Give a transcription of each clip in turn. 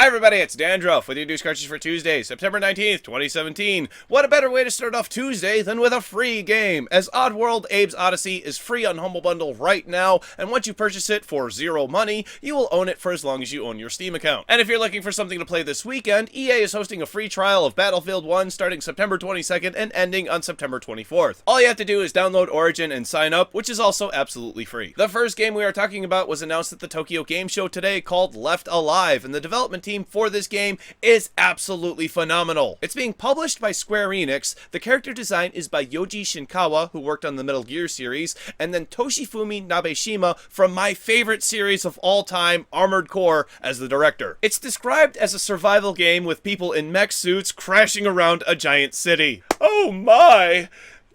Hi everybody, it's Dandruff with your news Cartridge for Tuesday, September 19th, 2017. What a better way to start off Tuesday than with a free game, as Oddworld Abe's Oddysee is free on Humble Bundle right now, and once you purchase it for zero money, you will own it for as long as you own your Steam account. And if you're looking for something to play this weekend, EA is hosting a free trial of Battlefield 1 starting September 22nd and ending on September 24th. All you have to do is download Origin and sign up, which is also absolutely free. The first game we are talking about was announced at the Tokyo Game Show today, called Left Alive, and the development team for this game is absolutely phenomenal. It's being published by Square Enix. The character design is by Yoji Shinkawa, who worked on the Metal Gear series, and then Toshifumi Nabeshima from my favorite series of all time, Armored Core, as the director. It's described as a survival game with people in mech suits crashing around a giant city. Oh my!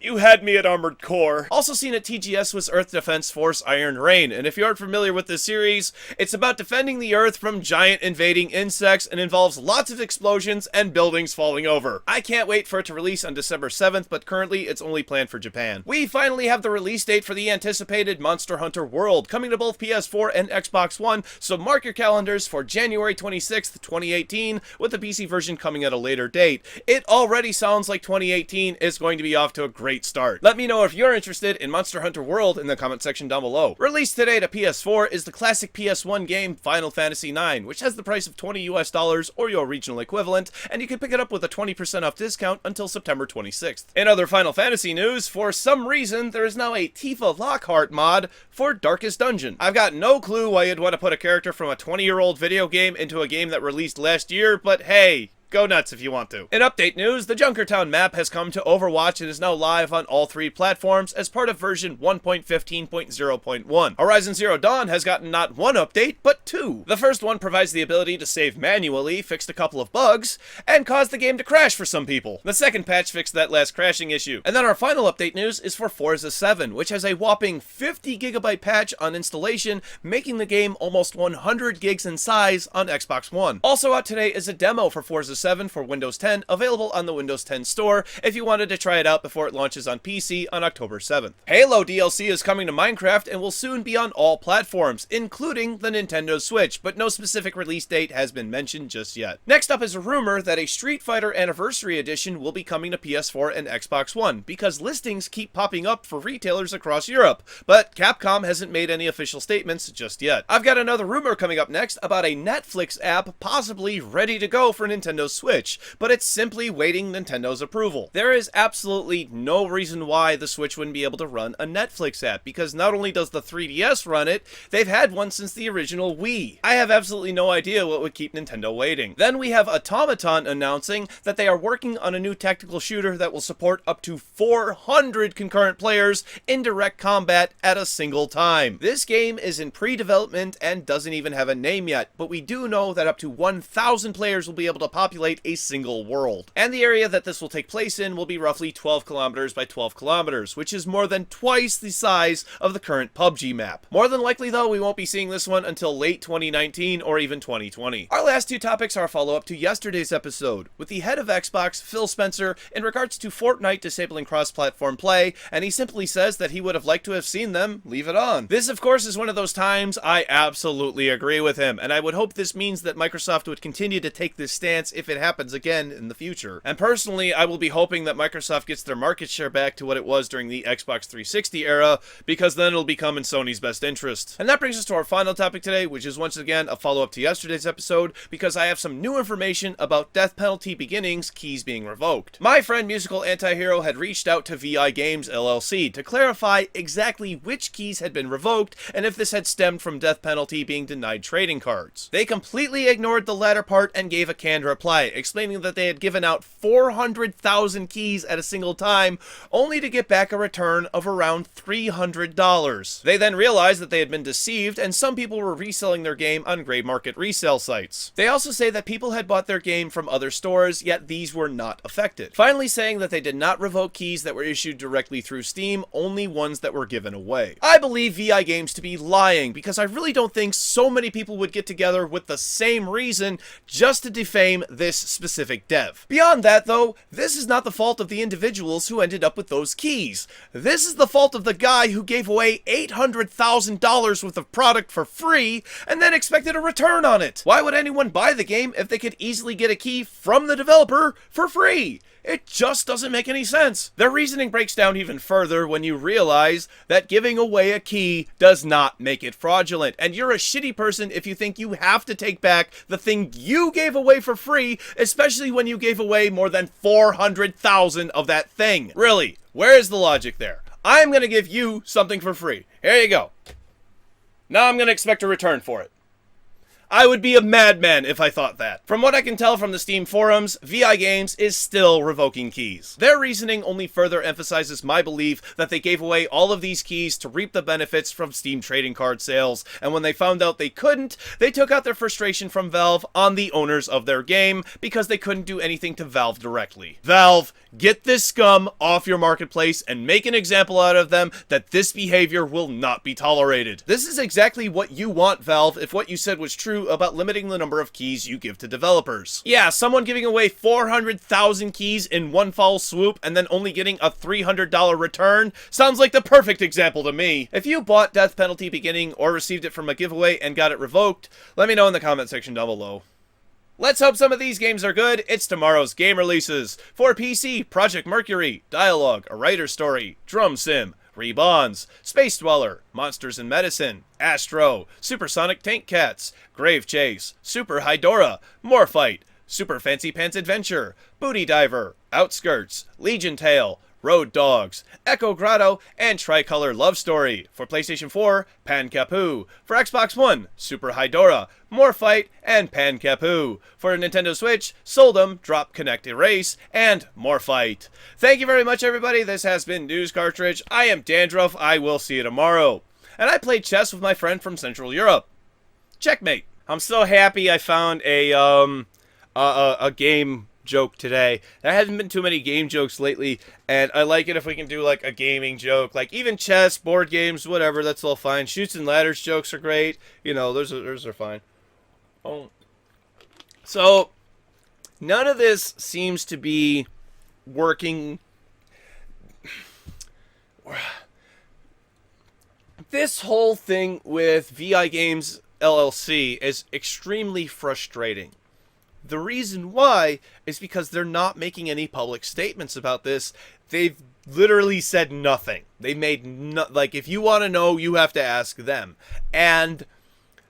You had me at Armored Core. Also seen at TGS was Earth Defense Force Iron Rain, and if you aren't familiar with this series, it's about defending the Earth from giant invading insects and involves lots of explosions and buildings falling over. I can't wait for it to release on December 7th, but currently it's only planned for Japan. We finally have the release date for the anticipated Monster Hunter World, coming to both PS4 and Xbox One, so mark your calendars for January 26th, 2018, with the PC version coming at a later date. It already sounds like 2018 is going to be off to a great start. Let me know if you're interested in Monster Hunter World in the comment section down below. Released today to PS4 is the classic PS1 game Final Fantasy IX, which has the price of $20 or your regional equivalent, and you can pick it up with a 20% off discount until September 26th. In other Final Fantasy news, for some reason, there is now a Tifa Lockheart mod for Darkest Dungeon. I've got no clue why you'd want to put a character from a 20-year-old video game into a game that released last year, but hey, go nuts if you want to. In update news, the Junkertown map has come to Overwatch and is now live on all three platforms as part of version 1.15.0.1. Horizon Zero Dawn has gotten not one update, but two. The first one provides the ability to save manually, fixed a couple of bugs, and caused the game to crash for some people. The second patch fixed that last crashing issue. And then our final update news is for Forza 7, which has a whopping 50 gigabyte patch on installation, making the game almost 100 gigs in size on Xbox One. Also out today is a demo for Forza 7 for Windows 10, available on the Windows 10 store if you wanted to try it out before it launches on PC on October 7th. Halo DLC is coming to Minecraft and will soon be on all platforms, including the Nintendo Switch, but no specific release date has been mentioned just yet. Next up is a rumor that a Street Fighter Anniversary Edition will be coming to PS4 and Xbox One, because listings keep popping up for retailers across Europe, but Capcom hasn't made any official statements just yet. I've got another rumor coming up next about a Netflix app possibly ready to go for Nintendo Switch, but it's simply waiting Nintendo's approval. There is absolutely no reason why the Switch wouldn't be able to run a Netflix app, because not only does the 3DS run it, they've had one since the original Wii. I have absolutely no idea what would keep Nintendo waiting. Then we have Automaton announcing that they are working on a new tactical shooter that will support up to 400 concurrent players in direct combat at a single time. This game is in pre-development and doesn't even have a name yet, but we do know that up to 1,000 players will be able to populate a single world. And the area that this will take place in will be roughly 12 kilometers by 12 kilometers, which is more than twice the size of the current PUBG map. More than likely though, we won't be seeing this one until late 2019 or even 2020. Our last two topics are a follow-up to yesterday's episode, with the head of Xbox, Phil Spencer, in regards to Fortnite disabling cross-platform play, and he simply says that he would have liked to have seen them leave it on. This of course is one of those times I absolutely agree with him, and I would hope this means that Microsoft would continue to take this stance if it happens again in the future. And personally, I will be hoping that Microsoft gets their market share back to what it was during the Xbox 360 era, because then it'll become in Sony's best interest. And that brings us to our final topic today, which is once again a follow-up to yesterday's episode, because I have some new information about Death Penalty Beginnings keys being revoked. My friend Musical Antihero had reached out to VI Games LLC to clarify exactly which keys had been revoked and if this had stemmed from Death Penalty being denied trading cards. They completely ignored the latter part and gave a canned reply, explaining that they had given out 400,000 keys at a single time, only to get back a return of around $300. They then realized that they had been deceived, and some people were reselling their game on gray market resale sites. They also say that people had bought their game from other stores, yet these were not affected. Finally saying that they did not revoke keys that were issued directly through Steam, only ones that were given away. I believe VI Games to be lying, because I really don't think so many people would get together with the same reason just to defame this specific dev. Beyond that, though, this is not the fault of the individuals who ended up with those keys. This is the fault of the guy who gave away $800,000 worth of product for free and then expected a return on it. Why would anyone buy the game if they could easily get a key from the developer for free? It just doesn't make any sense. Their reasoning breaks down even further when you realize that giving away a key does not make it fraudulent, and you're a shitty person if you think you have to take back the thing you gave away for free, especially when you gave away more than 400,000 of that thing. Really, where is the logic there? I'm gonna give you something for free. Here you go. Now I'm gonna expect a return for it. I would be a madman if I thought that. From what I can tell from the Steam forums, VI Games is still revoking keys. Their reasoning only further emphasizes my belief that they gave away all of these keys to reap the benefits from Steam trading card sales, and when they found out they couldn't, they took out their frustration from Valve on the owners of their game because they couldn't do anything to Valve directly. Valve, get this scum off your marketplace and make an example out of them that this behavior will not be tolerated. This is exactly what you want, Valve, if what you said was true about limiting the number of keys you give to developers. Yeah, someone giving away 400,000 keys in one foul swoop and then only getting a $300 return sounds like the perfect example to me. If you bought Death Penalty Beginning or received it from a giveaway and got it revoked, let me know in the comment section down below. Let's hope some of these games are good. It's tomorrow's game releases. For PC, Project Mercury, Dialogue, A Writer's Story, Drum Sim, Rebonds, Space Dweller, Monsters and Medicine, Astro, Supersonic Tank Cats, Grave Chase, Super Hydora, Morphight, Super Fancy Pants Adventure, Booty Diver, Outskirts, Legion Tale, Road Dogs, Echo Grotto, and Tricolor Love Story. For PlayStation 4, Pan Kapoo. For Xbox One, Super Hydora, Morphight, and Pan Kapoo. For Nintendo Switch, Soldum, Drop Connect Erase, and Morphight. Thank you very much, everybody. This has been News Cartridge. I am Dandruff. I will see you tomorrow. And I played chess with my friend from Central Europe. Checkmate. I'm so happy I found a game joke today. There hasn't been too many game jokes lately, and I like it if we can do like a gaming joke, like even chess, board games, whatever. That's all fine. Chutes and ladders jokes are great. You know, those are fine. Oh, so none of this seems to be working. This whole thing with VI Games LLC is extremely frustrating. The reason why is because they're not making any public statements about this. They've literally said nothing. They made like, if you want to know, you have to ask them. And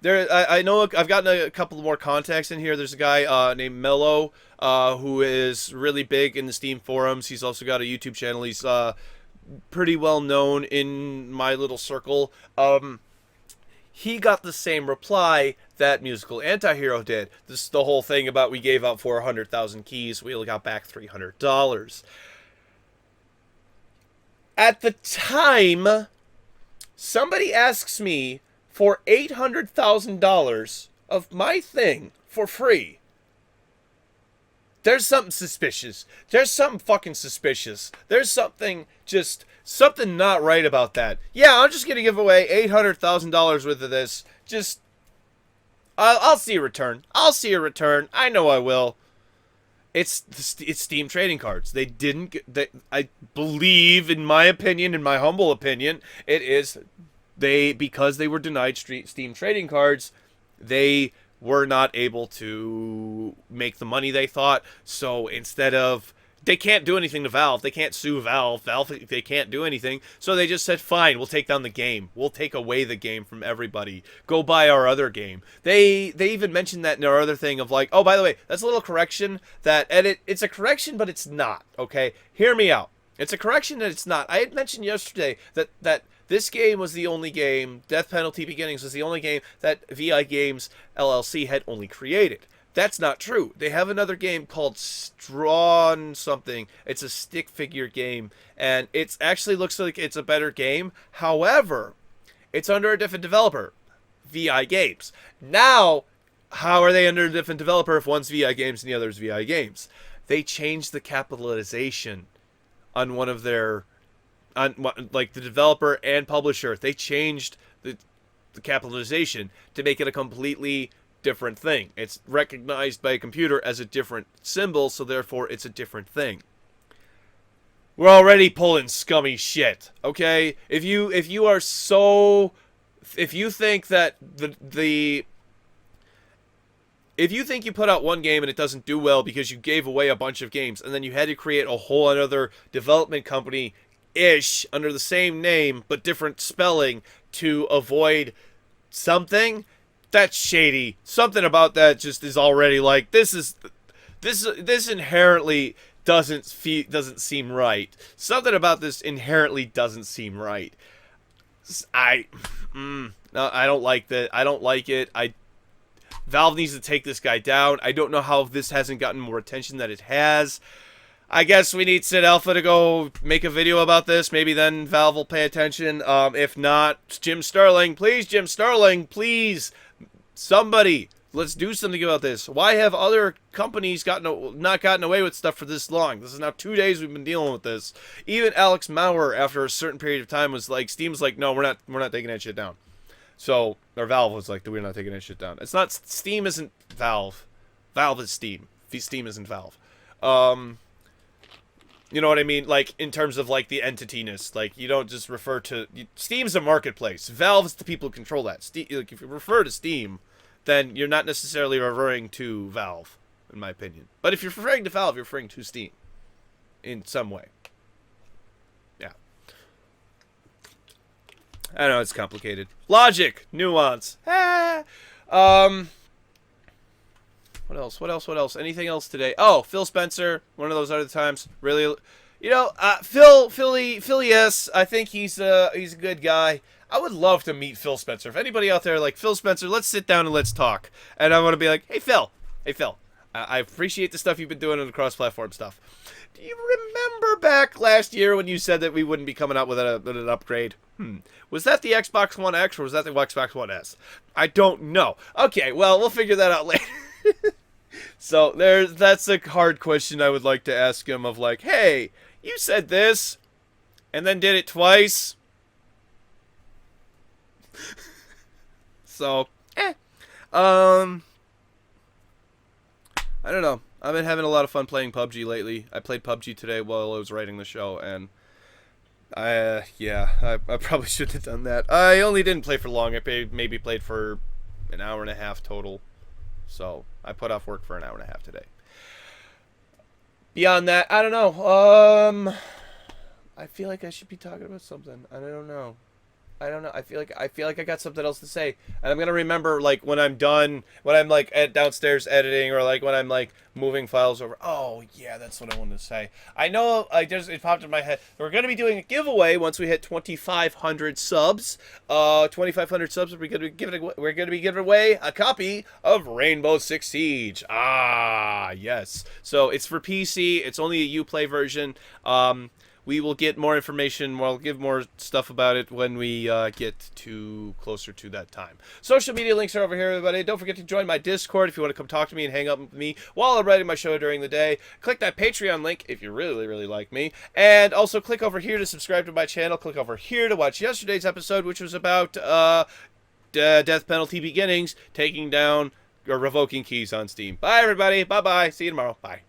there, I know I've gotten a couple more contacts in here. There's a guy named Mello who is really big in the Steam forums. He's also got a YouTube channel. He's pretty well known in my little circle. He got the same reply that Musical Antihero did. This is the whole thing about we gave out 400,000 keys. We only got back $300. At the time, somebody asks me for $800,000 of my thing for free. There's something suspicious. There's something fucking suspicious. There's something not right about that. Yeah, I'm just gonna give away $800,000 worth of this. I'll see a return. I'll see a return. I know I will. It's Steam trading cards. They didn't. I believe, in my opinion, in my humble opinion, it is because they were denied Steam trading cards. They were not able to make the money they thought. So instead of, they can't do anything to Valve. They can't sue Valve. They can't do anything. So they just said, fine, we'll take down the game. We'll take away the game from everybody. Go buy our other game. They even mentioned that in their other thing of like, oh, by the way, that's a little correction. It's a correction, but it's not. Okay, hear me out. It's a correction and it's not. I had mentioned yesterday that this game was the only game, Death Penalty Beginnings was the only game that VI Games LLC had only created. That's not true. They have another game called Strawn something. It's a stick figure game, and it actually looks like it's a better game. However, it's under a different developer, VI Games. Now, how are they under a different developer if one's VI Games and the other's VI Games? They changed the capitalization on one of their, like the developer and publisher. They changed the capitalization to make it a completely different thing. It's recognized by a computer as a different symbol, so therefore it's a different thing. We're already pulling scummy shit, okay? If you think that if you think you put out one game and it doesn't do well because you gave away a bunch of games and then you had to create a whole other development company-ish under the same name but different spelling to avoid something, that's shady. Something about that just is already like, this inherently doesn't seem right. Something about this inherently doesn't seem right. No, I don't like that. I don't like it. Valve needs to take this guy down. I don't know how this hasn't gotten more attention than it has. I guess we need Sid Alpha to go make a video about this. Maybe then Valve will pay attention. If not, Jim Sterling. Please, Jim Sterling. Please. Somebody. Let's do something about this. Why have other companies not gotten away with stuff for this long? This is now 2 days we've been dealing with this. Even Alex Maurer, after a certain period of time, was like, Steam's like, no, we're not taking that shit down. So, or Valve was like, we're not taking that shit down. It's not, Steam isn't Valve. Valve is Steam. Steam isn't Valve. You know what I mean? Like, in terms of, like, the entityness. Like, you don't just refer to... Steam's a marketplace. Valve's the people who control that. Like, if you refer to Steam, then you're not necessarily referring to Valve, in my opinion. But if you're referring to Valve, you're referring to Steam. In some way. Yeah. I know, it's complicated. Logic! Nuance! Ah! What else? Anything else today? Oh, Phil Spencer, one of those other times. Really, you know, Philly, yes, I think he's a good guy. I would love to meet Phil Spencer. If anybody out there like Phil Spencer, let's sit down and let's talk. And I want to be like, hey Phil, I appreciate the stuff you've been doing on the cross-platform stuff. Do you remember back last year when you said that we wouldn't be coming out with an upgrade? Was that the Xbox One X or was that the Xbox One S? I don't know. Okay, well, we'll figure that out later. So that's a hard question I would like to ask him of like, hey, you said this and then did it twice. So, I don't know. I've been having a lot of fun playing PUBG lately. I played PUBG today while I was writing the show, and I probably shouldn't have done that. I only didn't play for long. I maybe played for an hour and a half total. So, I put off work for an hour and a half today. Beyond that, I don't know. I feel like I should be talking about something. I don't know. I feel like I got something else to say, and I'm gonna remember like when I'm done, when I'm like downstairs editing, or like when I'm like moving files over. Oh yeah, that's what I wanted to say. I know, it popped in my head. We're gonna be doing a giveaway once we hit 2,500 subs. 2,500 subs. We're gonna be giving away a copy of Rainbow Six Siege. Ah yes. So it's for PC. It's only a Uplay version. We will get more information. We'll give more stuff about it when we get closer to that time. Social media links are over here, everybody. Don't forget to join my Discord if you want to come talk to me and hang out with me while I'm writing my show during the day. Click that Patreon link if you really, really like me. And also click over here to subscribe to my channel. Click over here to watch yesterday's episode, which was about Death Penalty Beginnings, taking down or revoking keys on Steam. Bye, everybody. Bye-bye. See you tomorrow. Bye.